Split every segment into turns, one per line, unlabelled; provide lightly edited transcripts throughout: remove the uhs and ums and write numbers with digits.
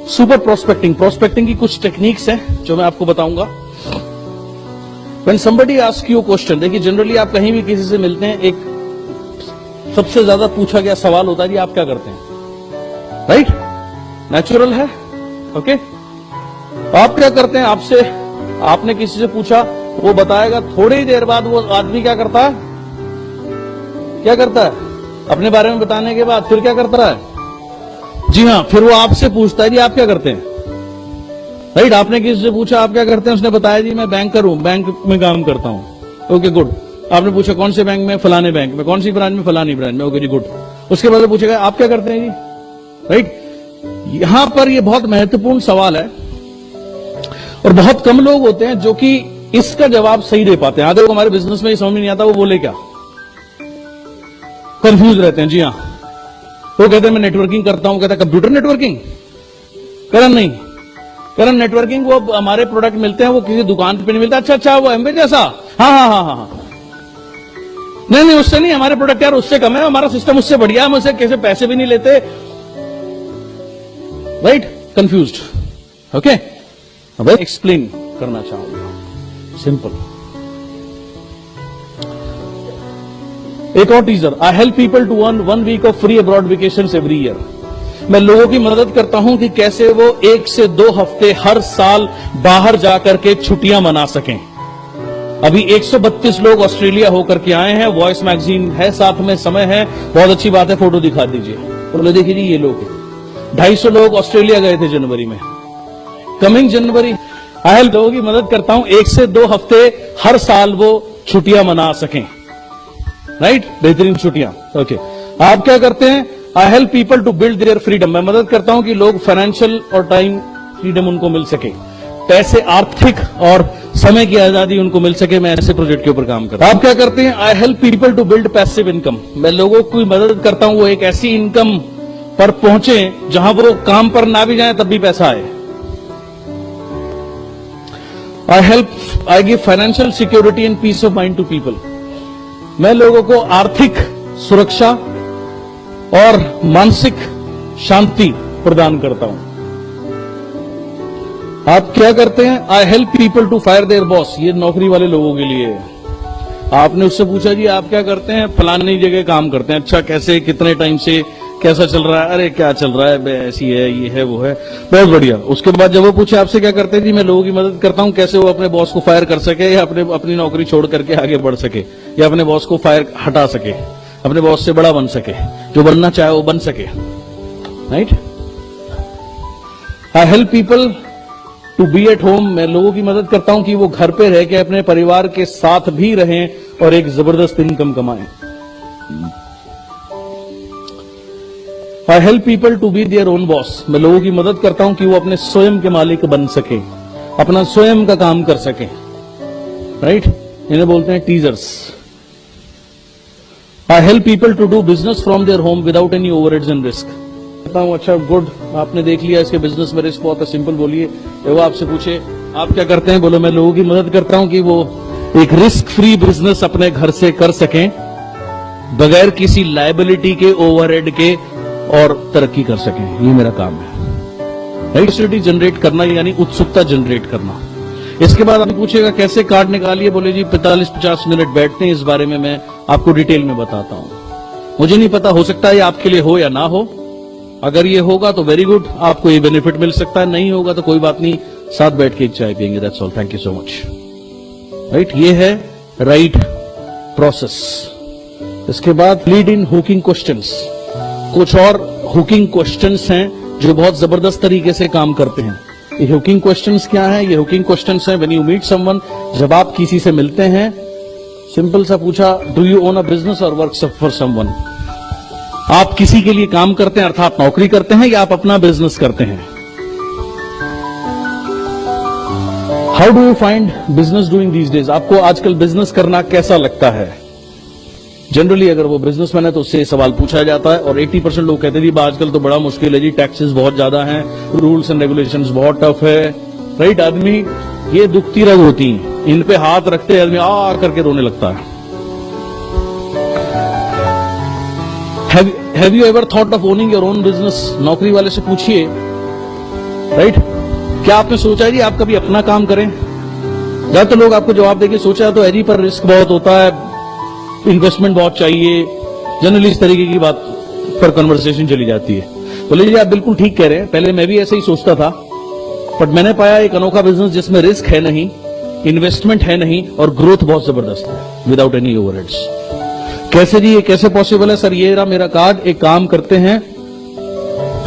Super prospecting की कुछ techniques हैं जो मैं आपको बताऊंगा। When somebody ask you question, देखिए जनरली आप कहीं भी किसी से मिलते हैं, एक सबसे ज्यादा पूछा गया सवाल होता है जी आप क्या करते हैं, राइट? नेचुरल है, ओके? आप क्या करते हैं, आपने किसी से पूछा, वो बताएगा, थोड़ी ही देर बाद वो आदमी क्या करता है, अपने बारे में बताने के बाद फिर क्या करता है? जी हाँ, फिर वो आपसे पूछता है जी आप क्या करते हैं, राइट? आपने किसी से पूछा आप क्या करते हैं, उसने बताया जी मैं बैंकर हूं, बैंक में काम करता हूं। Okay good. आपने पूछा कौन से बैंक में, फलाने बैंक में। कौन सी ब्रांच में, फलानी ब्रांच में। ओके जी गुड। उसके बाद पूछेगा आप क्या करते हैं जी, राइट? यहां पर ये बहुत महत्वपूर्ण सवाल है और बहुत कम लोग होते हैं जो कि इसका जवाब सही दे पाते हैं। आधे लोग हमारे बिजनेस में समझ में नहीं आता वो बोले क्या, कंफ्यूज रहते हैं। जी हाँ, वो कहते हैं मैं नेटवर्किंग करता हूं, कहता है कंप्यूटर नेटवर्किंग। करण नेटवर्किंग, वो हमारे प्रोडक्ट मिलते हैं वो किसी दुकान पे नहीं मिलता। अच्छा वो एमवे जैसा, हाँ, नहीं उससे नहीं, हमारे प्रोडक्ट यार उससे कम है, हमारा सिस्टम उससे बढ़िया है, हम उससे कैसे पैसे भी नहीं लेते, राइट? कंफ्यूज्ड। ओके, अब एक्सप्लेन करना चाहूंगा, सिंपल। एक और teaser, I help people to earn 1 week of free abroad vacations every year. मैं लोगों की मदद करता हूं कि कैसे वो 1 से 2 हफ्ते हर साल बाहर जाकर के छुट्टियां मना सकें। अभी 132 लोग ऑस्ट्रेलिया होकर के आए हैं, वॉइस मैगजीन है साथ में, समय है, बहुत अच्छी बात है, फोटो दिखा दीजिए। बोले देखिए जी ये लोग 250 लोग ऑस्ट्रेलिया गए थे जनवरी में। कमिंग जनवरी आई हेल्प लोगों की मदद करता हूं 1 से 2 हफ्ते हर साल वो छुट्टियां मना सकें, राइट? बेहतरीन छुट्टियां। ओके, आप क्या करते हैं? I help people to build their freedom. मैं मदद करता हूं कि लोग फाइनेंशियल और टाइम फ्रीडम उनको मिल सके, पैसे, आर्थिक और समय की आजादी उनको मिल सके। मैं ऐसे प्रोजेक्ट के ऊपर काम करता हूं। आप क्या करते हैं? I help people to build passive income. मैं लोगों की मदद करता हूं वो एक ऐसी इनकम पर पहुंचे जहां वो काम पर ना भी जाए तब भी पैसा आए। I give financial security and peace of mind to people. मैं लोगों को आर्थिक सुरक्षा और मानसिक शांति प्रदान करता हूं। आप क्या करते हैं? I help people to fire their boss. ये नौकरी वाले लोगों के लिए है। आपने उससे पूछा जी आप क्या करते हैं? फलानी जगह काम करते हैं। अच्छा, कैसे, कितने टाइम से, कैसा चल रहा है? अरे क्या चल रहा है, ऐसी है, ये है, वो है, बहुत बढ़िया। उसके बाद जब वो पूछे आपसे क्या करते हैं जी, मैं लोगों की मदद करता हूं कैसे वो अपने बॉस को फायर कर सके या अपनी नौकरी छोड़ करके आगे बढ़ सके या अपने बॉस को फायर हटा सके, अपने बॉस से बड़ा बन सके, जो बनना चाहे वो बन सके, right? I help people to be at home. मैं लोगों की मदद करता हूं कि वो घर पे रह के अपने परिवार के साथ भी रहें और एक जबरदस्त इनकम कमाएं। I help people to be their own boss. मैं लोगों की मदद करता हूं कि वो अपने स्वयं के मालिक बन सके, अपना स्वयं का काम कर सके, राइट? इन्हें बोलते हैं teasers. I help people to do business from their home without any overheads and risk. कहता हूं अच्छा गुड, आपने देख लिया इसके बिजनेस में रिस्क बहुत है, सिंपल बोलिए। वो आपसे पूछे आप क्या करते हैं, बोलो मैं लोगों की मदद करता हूं कि वो एक रिस्क फ्री बिजनेस अपने घर से कर सकें बगैर किसी लायबिलिटी के, ओवरहेड के, और तरक्की कर सकें। ये मेरा काम है, राइट? जनरेट करना यानी उत्सुकता जनरेट करना। इसके बाद आप पूछेगा कैसे कार्ड निकालिए, बोले जी 45-50 मिनट बैठते हैं, इस बारे में मैं आपको डिटेल में बताता हूं। मुझे नहीं पता, हो सकता है आपके लिए हो या ना हो। अगर ये होगा तो वेरी गुड, आपको ये बेनिफिट मिल सकता है, नहीं होगा तो कोई बात नहीं, साथ बैठ के एक चाय पियेंगे, that's all. Thank you so much, right? ये है राइट प्रोसेस। इसके बाद लीड इन हुकिंग क्वेश्चंस। कुछ और हुकिंग क्वेश्चंस हैं जो बहुत जबरदस्त तरीके से काम करते हैं। ये हुकिंग क्वेश्चंस क्या है? ये हुकिंग क्वेश्चंस हैं व्हेन यू मीट समवन, जब आप किसी से मिलते हैं। सिंपल सा पूछा, do you own a business और वर्क फॉर समवन? आप किसी के लिए काम करते हैं अर्थात नौकरी करते हैं या आप अपना बिजनेस करते हैं? How do you find business doing these days? आपको आजकल बिजनेस करना कैसा लगता है? जनरली अगर वो बिजनेसमैन है तो उससे सवाल पूछा जाता है और 80% लोग कहते हैं जी आजकल तो बड़ा मुश्किल है जी, टैक्सेस बहुत ज्यादा हैं, रूल्स एंड रेगुलेशंस बहुत टफ है, राइट? आदमी ये दुखती रग होती हैं, इन पे हाथ रखते आदमी आ करके रोने लगता है। Have you ever thought of owning your own business? नौकरी वाले से पूछिए राइट? क्या आपने सोचा है जी आप कभी अपना काम करें? ज्यादातर लोग आपको जवाब देके सोचा तो एरी पर रिस्क बहुत होता है, इन्वेस्टमेंट बहुत चाहिए, जनरली इस तरीके की बात पर कन्वर्सेशन चली जाती है। बोले जी आप बिल्कुल ठीक कह रहे हैं, पहले मैं भी ऐसे ही सोचता था, बट मैंने पाया एक अनोखा बिजनेस जिसमें रिस्क है नहीं, इन्वेस्टमेंट है नहीं और ग्रोथ बहुत जबरदस्त है विदाउट एनी ओवरहेड्स। कैसे जी, ये कैसे पॉसिबल है? सर ये रहा मेरा कार्ड, एक काम करते हैं,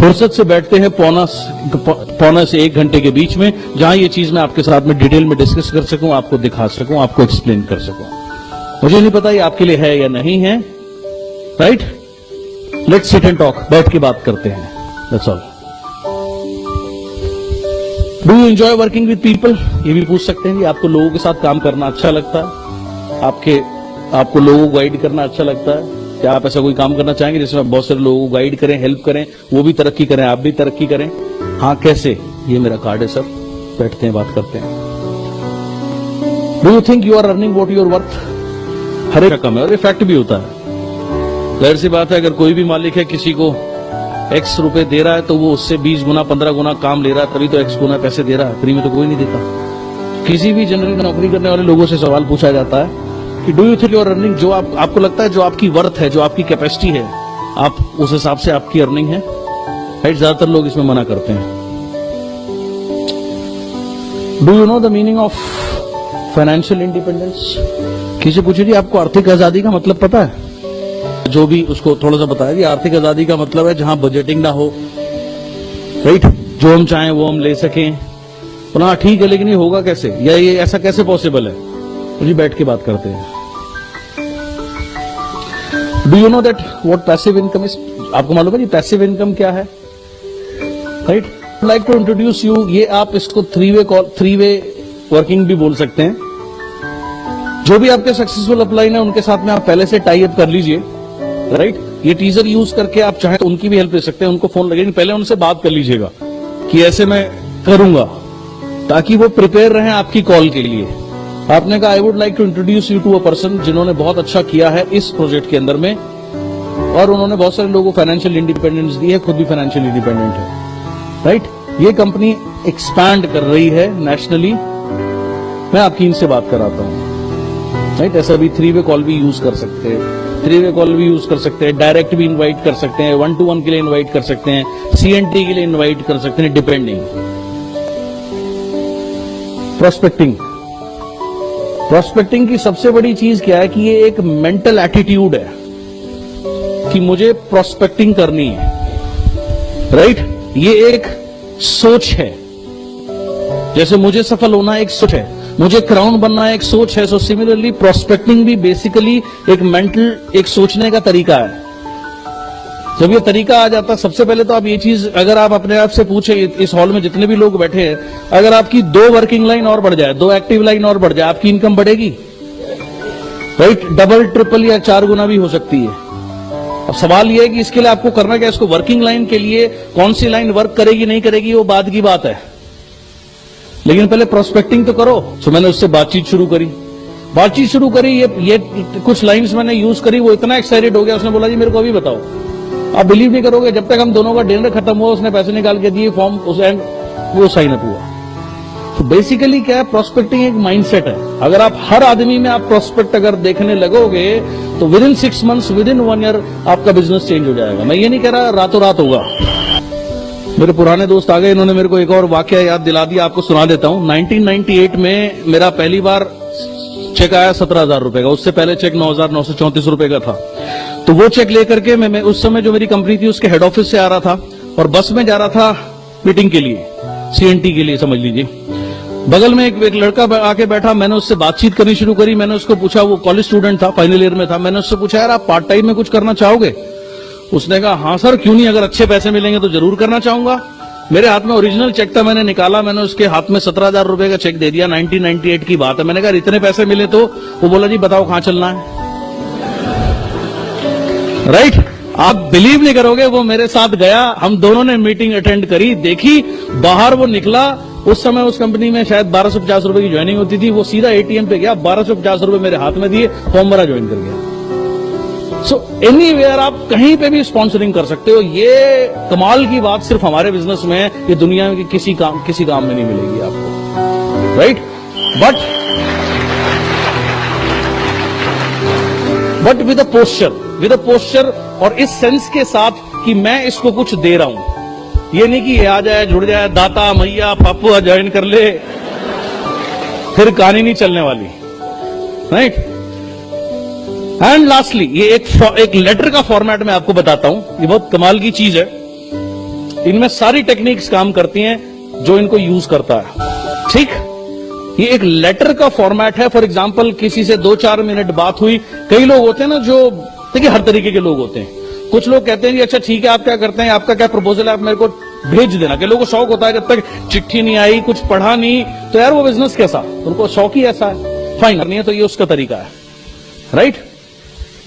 फुर्सत से बैठते हैं पौना से 1 घंटे के बीच में, जहां ये चीज मैं आपके साथ में डिटेल में डिस्कस कर सकूं, आपको दिखा सकूं, आपको एक्सप्लेन कर सकूं। मुझे नहीं पता ये आपके लिए है या नहीं है, right? Let's sit and talk, बैठ के बात करते हैं, that's all. Do you enjoy working with people? ये भी पूछ सकते हैं कि आपको लोगों के साथ काम करना अच्छा लगता है, आपको लोगों को गाइड करना अच्छा लगता है? क्या आप ऐसा कोई काम करना चाहेंगे जिसमें आप बहुत सारे लोगों को गाइड करें, हेल्प करें, वो भी तरक्की करें, आप भी तरक्की करें? हाँ, कैसे? ये मेरा कार्ड है सर, बैठते हैं, बात करते हैं। Do you think you are earning what you are worth? हर एक रकम है और इफेक्ट भी होता है। जाहिर सी बात है, अगर कोई भी मालिक है किसी को X रुपए दे रहा है तो वो उससे 20 गुना 15 गुना काम ले रहा है, तभी तो X गुना पैसे दे रहा है, फ्री में तो कोई नहीं देता। किसी भी जनरली नौकरी करने वाले लोगों से सवाल पूछा जाता है कि do you think you are earning, जो आपको लगता है जो आपकी वर्थ है, जो आपकी कैपेसिटी है, आप उस हिसाब से आपकी अर्निंग है, राइट? ज्यादातर लोग इसमें मना करते हैं। Do you know the meaning of financial independence? किसी पूछे जी आपको आर्थिक आजादी का मतलब पता है? जो भी उसको थोड़ा सा बताया कि आर्थिक आजादी का मतलब है जहां बजटिंग ना हो, राइट? जो हम चाहें वो हम ले सकें। तो हाँ ठीक है, लेकिन ये होगा कैसे, या ये ऐसा कैसे पॉसिबल है? मुझे बैठ के बात करते हैं। Do you know that what passive income is? आपको मालूम है जी पैसिव इनकम क्या है, right? Like to introduce you, ये आप इसको थ्री वे वर्किंग भी बोल सकते हैं। जो भी आपके सक्सेसफुल अपलाइन है उनके साथ में आप पहले से टाई अप कर लीजिए, राइट? ये टीजर यूज करके आप चाहें तो उनकी भी हेल्प ले सकते हैं, उनको फोन लगेगी, पहले उनसे बात कर लीजिएगा कि ऐसे मैं करूंगा, ताकि वो प्रिपेयर रहें आपकी कॉल के लिए। आपने कहा I would like to introduce you to a person जिन्होंने बहुत अच्छा किया है इस प्रोजेक्ट के अंदर में, और उन्होंने बहुत सारे लोगों को फाइनेंशियल इंडिपेंडेंस दी है, खुद भी फाइनेंशियल इंडिपेंडेंट है, राइट? ये कंपनी एक्सपैंड कर रही है नेशनली, मैं आपकी इनसे बात कराता हूं, राइट? ऐसा भी 3 वे कॉल भी यूज कर सकते हैं, 3 वे कॉल भी यूज कर सकते हैं, डायरेक्ट भी इनवाइट कर सकते हैं, 1-to-1 के लिए इनवाइट कर सकते हैं, CNT के लिए इनवाइट कर सकते हैं, डिपेंडिंग। प्रोस्पेक्टिंग की सबसे बड़ी चीज क्या है कि ये एक मेंटल एटीट्यूड है कि मुझे प्रोस्पेक्टिंग करनी है, राइट? ये एक सोच है, जैसे मुझे सफल होना एक सोच है, मुझे क्राउन बनना एक सोच है। सो सिमिलरली प्रोस्पेक्टिंग भी बेसिकली एक मेंटल, एक सोचने का तरीका है। जब ये तरीका आ जाता, सबसे पहले तो आप ये चीज अगर आप अपने आप से पूछे, इस हॉल में जितने भी लोग बैठे हैं, अगर आपकी 2 वर्किंग लाइन और बढ़ जाए, 2 एक्टिव लाइन और बढ़ जाए, आपकी इनकम बढ़ेगी, राइट? डबल, ट्रिपल या 4 गुना भी हो सकती है। अब सवाल यह है कि इसके लिए आपको करना क्या? इसको वर्किंग लाइन के लिए कौन सी लाइन वर्क करेगी नहीं करेगी वो बाद की बात है, लेकिन पहले प्रोस्पेक्टिंग तो करो। तो मैंने उससे बातचीत शुरू करी, ये कुछ लाइंस मैंने यूज करी, वो इतना एक्साइटेड हो गया, उसने बोला जी मेरे को अभी बताओ। आप बिलीव नहीं करोगे, जब तक हम दोनों का डिनर खत्म हुआ उसने पैसे निकाल के दिए, फॉर्म उस एंड वो साइन अप हुआ। तो बेसिकली क्या है, प्रोस्पेक्टिंग एक माइंडसेट है। अगर आप हर आदमी में आप प्रोस्पेक्ट अगर देखने लगोगे तो with in 6 months, with in 1 year आपका बिजनेस चेंज हो जाएगा। मैं ये नहीं कह रहा रातों रात होगा। मेरे पुराने दोस्त आ गए, इन्होंने मेरे को एक और वाकया याद दिला दिया, आपको सुना देता हूं। 1998 में मेरा पहली बार चेक आया 17,000 रुपए का, उससे पहले चेक 9,934 रुपए का था। तो वो चेक लेकर के मैं उस समय जो मेरी कंपनी थी उसके हेड ऑफिस से आ रहा था और बस में जा रहा था मीटिंग के लिए, CNT के लिए समझ लीजिए। बगल में एक लड़का आके बैठा, मैंने उससे बातचीत करनी शुरू करी। मैंने उसको पूछा, वो कॉलेज स्टूडेंट था, फाइनल ईयर में था। मैंने उससे पूछा यार आप पार्ट टाइम में कुछ करना चाहोगे? उसने कहा हाँ सर, क्यों नहीं, अगर अच्छे पैसे मिलेंगे तो जरूर करना चाहूंगा। मेरे हाथ में ओरिजिनल चेक था, मैंने निकाला, मैंने उसके हाथ में 17,000 रुपए का चेक दे दिया। 1998 की बात है। मैंने कहा इतने पैसे मिले तो? वो बोला जी बताओ कहां चलना है, राइट? आप बिलीव नहीं करोगे, वो मेरे साथ गया, हम दोनों ने मीटिंग अटेंड करी, देखी, बाहर वो निकला। उस समय उस कंपनी में शायद 1250 रुपए की ज्वाइनिंग होती थी। वो सीधा ATM पे गया, 1250 रुपए मेरे हाथ में दिए, फॉर्म भरा, ज्वाइन कर गया। सो एनीवेयर आप कहीं पे भी स्पॉन्सरिंग कर सकते हो। ये कमाल की बात सिर्फ हमारे बिजनेस में है, ये दुनिया में किसी काम में नहीं मिलेगी आपको, right? But with a posture और इस सेंस के साथ कि मैं इसको कुछ दे रहा हूं। ये नहीं कि ये आ जाए, जुड़ जाए, दाता मैया पापू ज्वाइन कर ले, फिर कहानी नहीं चलने वाली, राइट? एंड लास्टली ये एक लेटर का फॉर्मेट मैं आपको बताता हूं, ये बहुत कमाल की चीज है। इनमें सारी टेक्निक्स काम करती हैं जो इनको यूज करता है, ठीक? ये एक लेटर का फॉर्मेट है। फॉर एग्जांपल किसी से 2-4 मिनट बात हुई। कई लोग होते हैं ना जो, देखिए हर तरीके के लोग होते हैं। कुछ लोग कहते हैं कि अच्छा ठीक है, आप क्या करते हैं, आपका क्या प्रपोजल है, आप मेरे को भेज देना। कि लोगों को शौक होता है, जब तक चिट्ठी नहीं आई, कुछ पढ़ा नहीं, तो यार वो बिजनेस कैसा, उनको शौक ही ऐसा है। फाइन, नहीं है तो ये उसका तरीका है, राइट?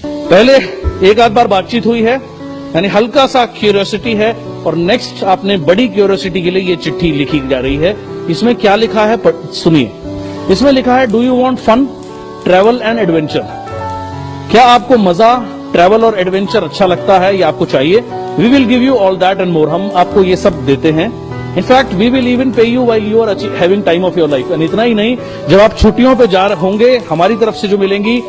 पहले एक आध बार बातचीत हुई है, यानी हल्का सा क्यूरियोसिटी है, और नेक्स्ट आपने बड़ी क्यूरियोसिटी के लिए ये चिट्ठी लिखी जा रही है। इसमें क्या लिखा है सुनिए। इसमें लिखा है, do you want fun, travel and adventure? क्या आपको मजा, ट्रैवल और एडवेंचर अच्छा लगता है, या आपको चाहिए? We will give you all that and more. हम आपको ये सब देते हैं। In fact we will even pay you while you are having time of your life. And इतना ही नहीं, जब आप छुट्टियों पे जा रहे होंगे, हमारी तरफ से जो मिलेंगी,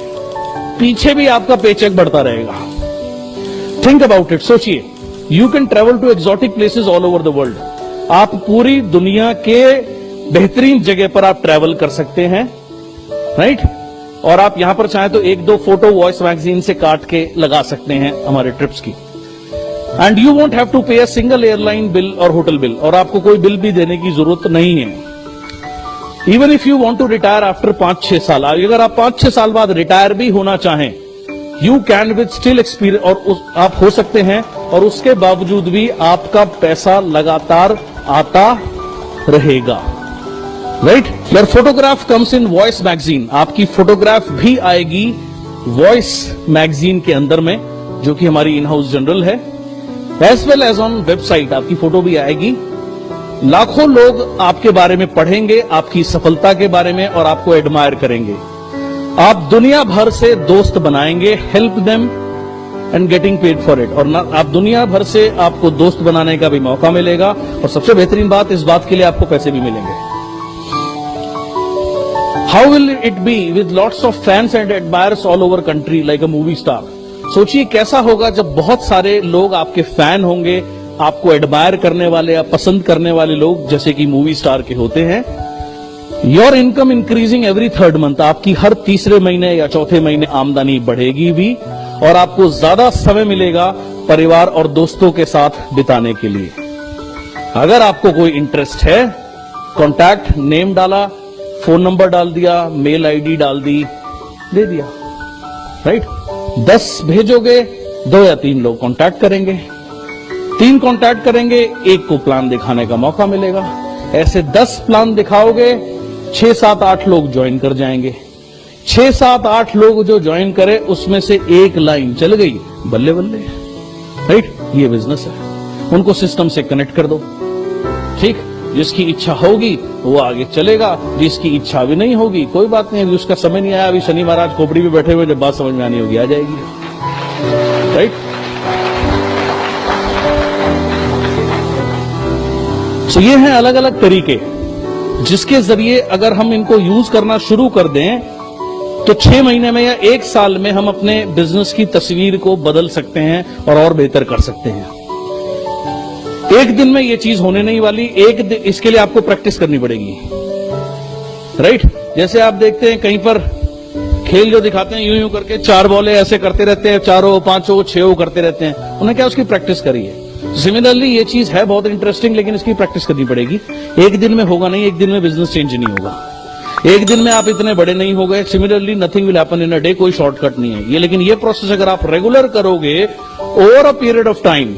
पीछे भी आपका पेचेक बढ़ता रहेगा। थिंक अबाउट इट, सोचिए। You can travel to exotic places all over the world. आप पूरी दुनिया के बेहतरीन जगह पर आप ट्रैवल कर सकते हैं, राइट? और आप यहां पर चाहें तो 1-2 फोटो वॉइस मैगजीन से काट के लगा सकते हैं हमारे ट्रिप्स की। And you won't have to pay a single airline bill और होटल बिल, और आपको कोई बिल भी देने की जरूरत नहीं है। Even if you want to retire after 5-6 साल, अगर आप 5-6 साल बाद रिटायर भी होना चाहें, you can with still experience, और आप हो सकते हैं, और उसके बावजूद भी आपका पैसा लगातार आता रहेगा, right? Your photograph comes in voice magazine. आपकी फोटोग्राफ भी आएगी वॉइस मैगजीन के अंदर में, जो कि हमारी इन हाउस जनरल है। As well as on website आपकी फोटो भी आएगी। लाखों लोग आपके बारे में पढ़ेंगे, आपकी सफलता के बारे में, और आपको एडमायर करेंगे। आप दुनिया भर से दोस्त बनाएंगे, help them and getting paid for it. और आप दुनिया भर से आपको दोस्त बनाने का भी मौका मिलेगा, और सबसे बेहतरीन बात, इस बात के लिए आपको पैसे भी मिलेंगे। How will it be with lots of fans and admires all over country like a movie star? सोचिए कैसा होगा जब बहुत सारे लोग आपके फैन होंगे, आपको एडमायर करने वाले या पसंद करने वाले लोग, जैसे कि मूवी स्टार के होते हैं। Your income increasing every 3rd month. आपकी हर तीसरे महीने या चौथे महीने आमदनी बढ़ेगी भी, और आपको ज्यादा समय मिलेगा परिवार और दोस्तों के साथ बिताने के लिए। अगर आपको कोई इंटरेस्ट है, कॉन्टैक्ट नेम डाला, फोन नंबर डाल दिया, मेल आईडी डाल दी, दे दिया, राइट? 10 भेजोगे, 2 या 3 लोग कांटेक्ट करेंगे, 3 कांटेक्ट करेंगे, 1 को प्लान दिखाने का मौका मिलेगा। ऐसे 10 प्लान दिखाओगे, 6, 7, 8 लोग ज्वाइन कर जाएंगे। 6, 7, 8 लोग जो ज्वाइन करे, उसमें से 1 लाइन चल गई, बल्ले बल्ले, राइट? ये बिजनेस है। उनको सिस्टम से कनेक्ट कर दो, ठीक? जिसकी इच्छा होगी वो आगे चलेगा, जिसकी इच्छा भी नहीं होगी कोई बात नहीं, अभी उसका समय नहीं आया। अभी शनि महाराज खोपड़ी में बैठे हुए, जब बात समझ में आनी होगी आ जाएगी, राइट? तो ये हैं अलग अलग तरीके, जिसके जरिए अगर हम इनको यूज करना शुरू कर दें, तो 6 महीने में या 1 साल में हम अपने बिजनेस की तस्वीर को बदल सकते हैं और बेहतर कर सकते हैं। एक दिन में ये चीज होने नहीं वाली, इसके लिए आपको प्रैक्टिस करनी पड़ेगी, राइट? जैसे आप देखते हैं कहीं पर खेल जो दिखाते हैं, यूं यूं करके 4 बॉलें ऐसे करते रहते हैं, 4 5 6 करते रहते हैं। उन्हें क्या, उसकी प्रैक्टिस करी है। सिमिलरली ये चीज है बहुत इंटरेस्टिंग, लेकिन इसकी प्रैक्टिस करनी पड़ेगी। एक दिन में होगा नहीं, एक दिन में बिजनेस चेंज नहीं होगा, एक दिन में आप इतने बड़े नहीं हो गए। Similarly nothing will happen in a day, कोई शॉर्टकट नहीं है ये। लेकिन ये प्रोसेस अगर आप रेगुलर करोगे over a period of time,